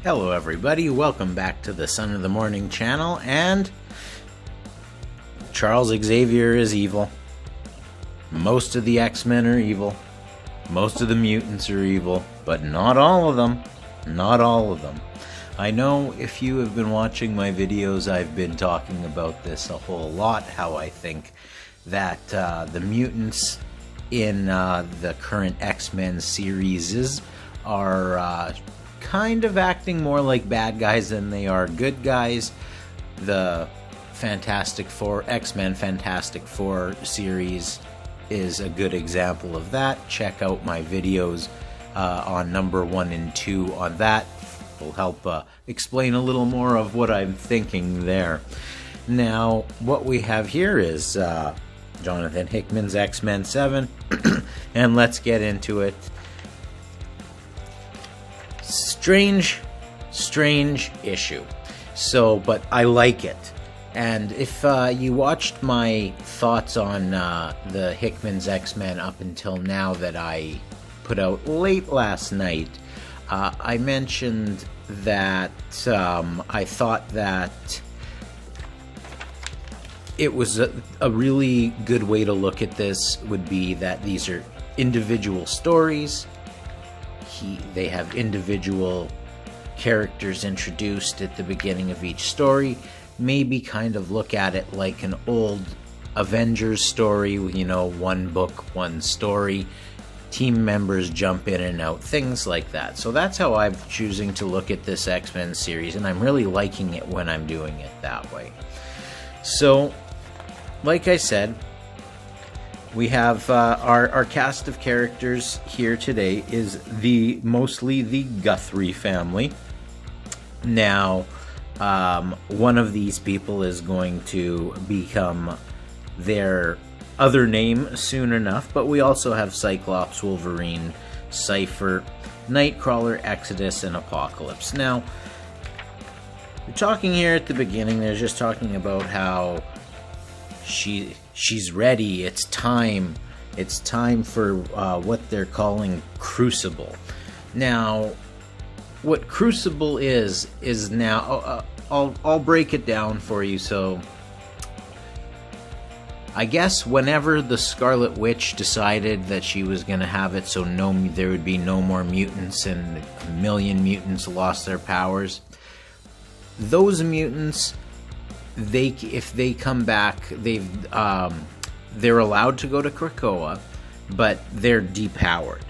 Hello everybody, welcome back to the Son of the Morning channel, and Charles Xavier is evil. Most of the X-Men are evil. Most of the mutants are evil, but not all of them. Not all of them. I know if you have been watching my videos, I've been talking about this a whole lot, how I think that the mutants in the current X-Men series are kind of acting more like bad guys than they are good guys. The Fantastic Four, X-Men Fantastic Four series is a good example of that. Check out my videos on number 1 and 2 on that. Will help explain a little more of what I'm thinking there. Now, what we have here is Jonathan Hickman's X-Men 7, and let's get into it. Strange issue. But I like it. And if you watched my thoughts on the Hickman's X-Men up until now that I put out late last night, I mentioned that I thought that it was a really good way to look at this would be that these are individual stories. They have individual characters introduced at the beginning of each story. Maybe kind of look at it like an old Avengers story, you know, one book, one story. Team members jump in and out, things like that. So that's how I'm choosing to look at this X-Men series, and I'm really liking it when I'm doing it that way. So, like I said, we have our cast of characters here today is mostly the Guthrie family. Now, one of these people is going to become their other name soon enough, but we also have Cyclops, Wolverine, Cypher, Nightcrawler, Exodus, and Apocalypse. Now, we're talking here at the beginning, they're just talking about how she's ready, it's time for what they're calling Crucible. Now, what Crucible is now, I'll break it down for you. So I guess whenever the Scarlet Witch decided that she was going to have it so there would be no more mutants and a million mutants lost their powers, those mutants, if they come back, they're allowed to go to Krakoa, but they're depowered.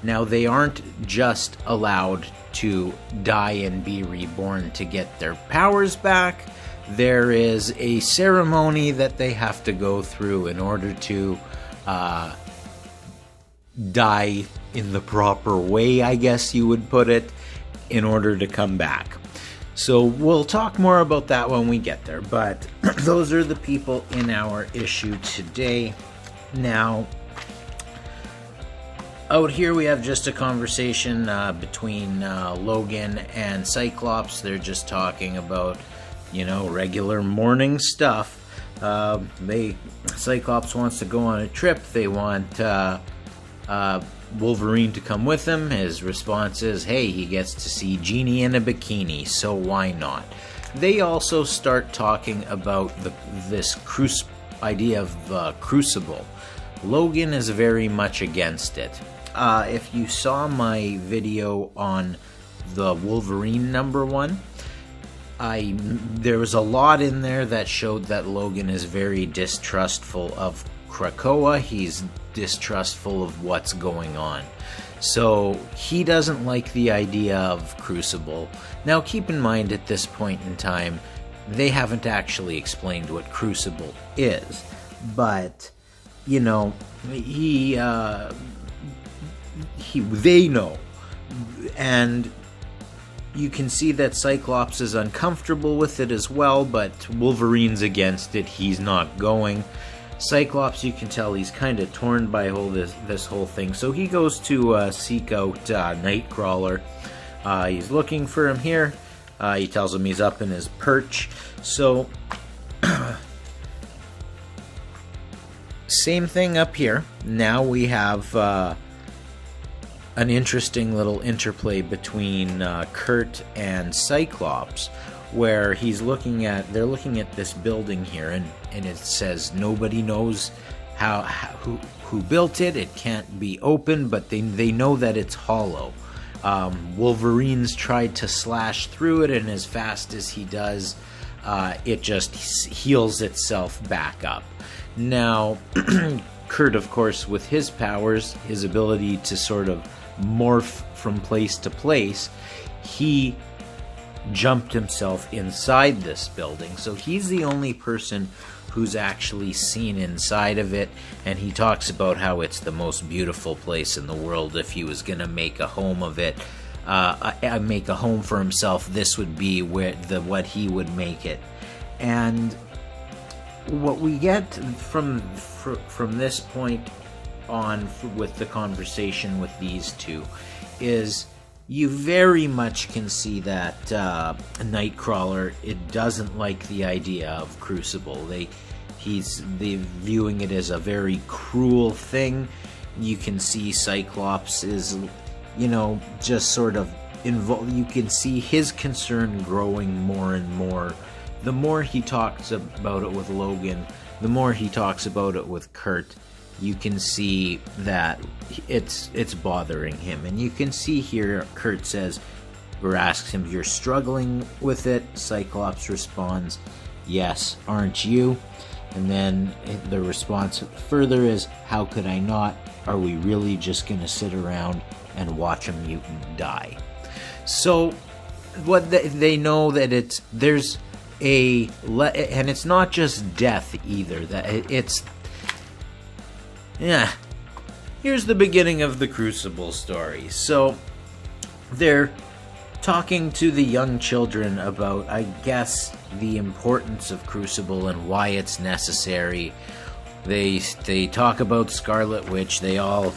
Now, they aren't just allowed to die and be reborn to get their powers back. There is a ceremony that they have to go through in order to die in the proper way, I guess you would put it, in order to come back. So we'll talk more about that when we get there, but those are the people in our issue today. Now, out here we have just a conversation between Logan and Cyclops. They're just talking about, you know, regular morning stuff. Cyclops wants to go on a trip. They want Wolverine to come with him. His response is, hey, he gets to see Jeannie in a bikini, so why not? They also start talking about this idea of Crucible. Logan is very much against it. If you saw my video on the Wolverine #1, there was a lot in there that showed that Logan is very distrustful of Krakoa. He's distrustful of what's going on. So he doesn't like the idea of Crucible. Now, keep in mind at this point in time, they haven't actually explained what Crucible is. But, you know, they know. And you can see that Cyclops is uncomfortable with it as well, but Wolverine's against it. He's not going. Cyclops, you can tell he's kind of torn by this whole thing. So he goes to seek out Nightcrawler. He's looking for him here. He tells him he's up in his perch. So, same thing up here. Now we have an interesting little interplay between Kurt and Cyclops, where they're looking at this building here, and it says nobody knows who built it. It can't be open, but they know that it's hollow. Wolverine's tried to slash through it, and as fast as he does, it just heals itself back up. Now, Kurt, of course, with his powers, his ability to sort of morph from place to place, he jumped himself inside this building. So he's the only person who's actually seen inside of it, and he talks about how it's the most beautiful place in the world. If he was going to make a home of it, make a home for himself, this would be what he would make it. And what we get from this point on with the conversation with these two is you very much can see that Nightcrawler, it doesn't like the idea of Crucible. They're viewing it as a very cruel thing. You can see Cyclops is, just sort of involved. You can see his concern growing more and more. The more he talks about it with Logan, the more he talks about it with Kurt, you can see that it's bothering him. And you can see here, Kurt says, or asks him, "You're struggling with it?" Cyclops responds, "Yes, aren't you?" And then the response further is, "How could I not? Are we really just going to sit around and watch a mutant die?" So what they know that and it's not just death either. Here's the beginning of the Crucible story. So they're talking to the young children about, I guess, the importance of Crucible and why it's necessary. They talk about Scarlet Witch. They all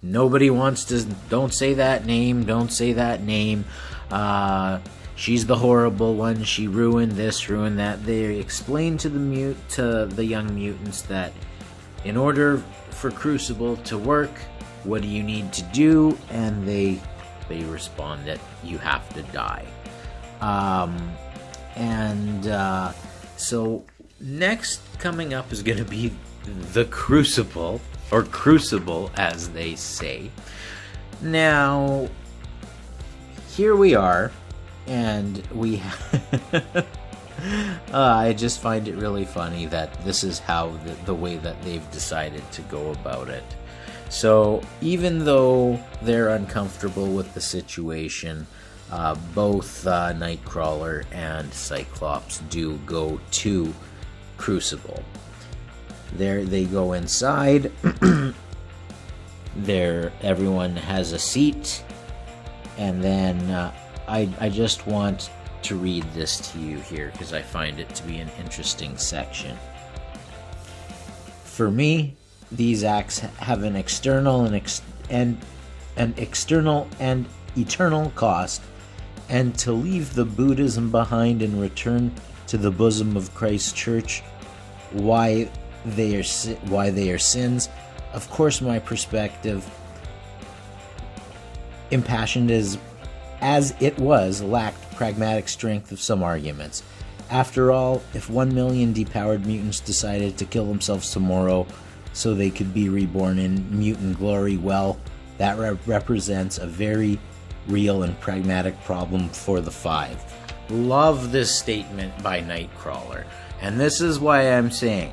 nobody wants to. Don't say that name. Don't say that name. She's the horrible one. She ruined this, ruined that. They explain to the young mutants that in order for Crucible to work, what do you need to do? And they respond that you have to die. So next coming up is going to be the Crucible, or Crucible as they say. Now, here we are, and we I just find it really funny that this is how the way that they've decided to go about it. So even though they're uncomfortable with the situation, both Nightcrawler and Cyclops do go to Crucible. There they go inside. Everyone has a seat, and then I just want to read this to you here because I find it to be an interesting section. For me, these acts have an external and eternal cost, and to leave the Buddhism behind and return to the bosom of Christ's church, why they are sins. Of course, my perspective, impassioned as it was, lacked pragmatic strength of some arguments. After all, if 1 million depowered mutants decided to kill themselves tomorrow so they could be reborn in mutant glory, well, that represents a very real and pragmatic problem for the Five. Love this statement by Nightcrawler, and this is why I'm saying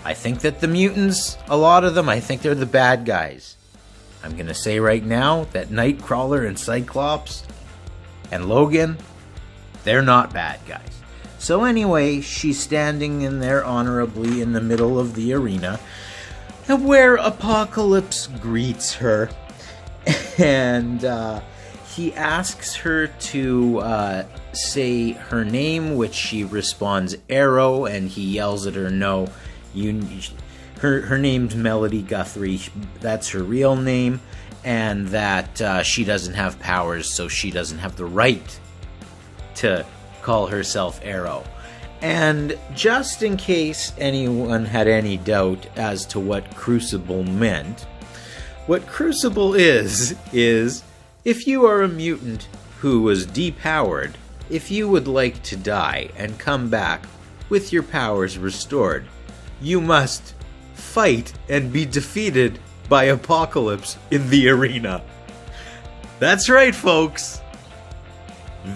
I think that the mutants, a lot of them, I think they're the bad guys. I'm going to say right now that Nightcrawler and Cyclops and Logan, they're not bad guys. So anyway, she's standing in there honorably in the middle of the arena, where Apocalypse greets her, and he asks her to say her name, which she responds Arrow, and he yells at her, no, her name's Melody Guthrie, that's her real name, and that she doesn't have powers, so she doesn't have the right to call herself Arrow. And just in case anyone had any doubt as to what Crucible meant, What Crucible is if you are a mutant who was depowered, if you would like to die and come back with your powers restored, you must fight and be defeated by Apocalypse in the arena. That's right, folks.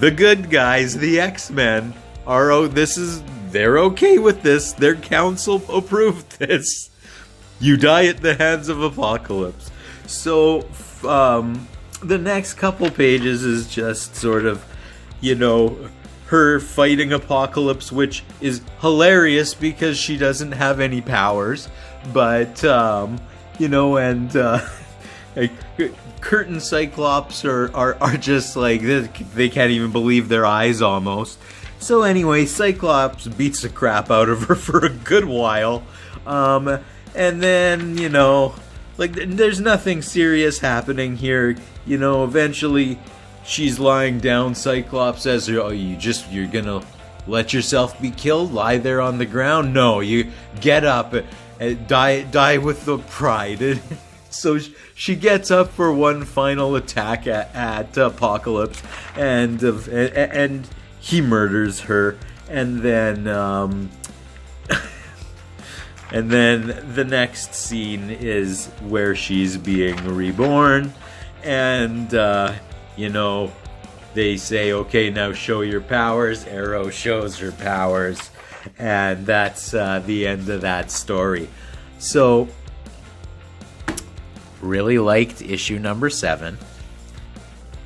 The good guys, the X-Men, they're okay with this. Their council approved this. You die at the hands of Apocalypse. So, the next couple pages is just sort of, her fighting Apocalypse, which is hilarious because she doesn't have any powers. But, Kurt and Cyclops are just like, they can't even believe their eyes almost. So anyway, Cyclops beats the crap out of her for a good while. And then, there's nothing serious happening here. Eventually she's lying down. Cyclops says, you're gonna let yourself be killed? Lie there on the ground? No, you get up and die with the pride. So she gets up for one final attack at Apocalypse, and he murders her, and then the next scene is where she's being reborn, and they say, okay, now show your powers. Arrow shows her powers, and that's the end of that story. So, really liked issue number 7.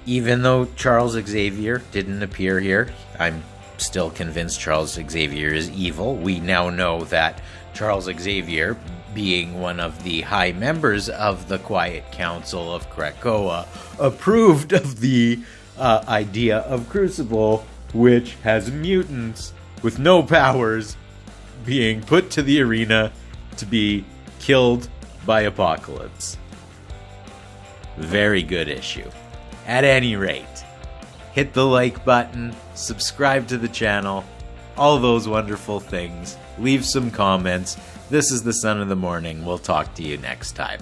Even though Charles Xavier didn't appear here, I'm still convinced Charles Xavier is evil. We now know that Charles Xavier, being one of the high members of the Quiet Council of Krakoa, approved of the idea of Crucible, which has mutants with no powers being put to the arena to be killed by Apocalypse. Very good issue. At any rate, hit the like button, subscribe to the channel, all those wonderful things. Leave some comments. This is the Son of the Morning. We'll talk to you next time.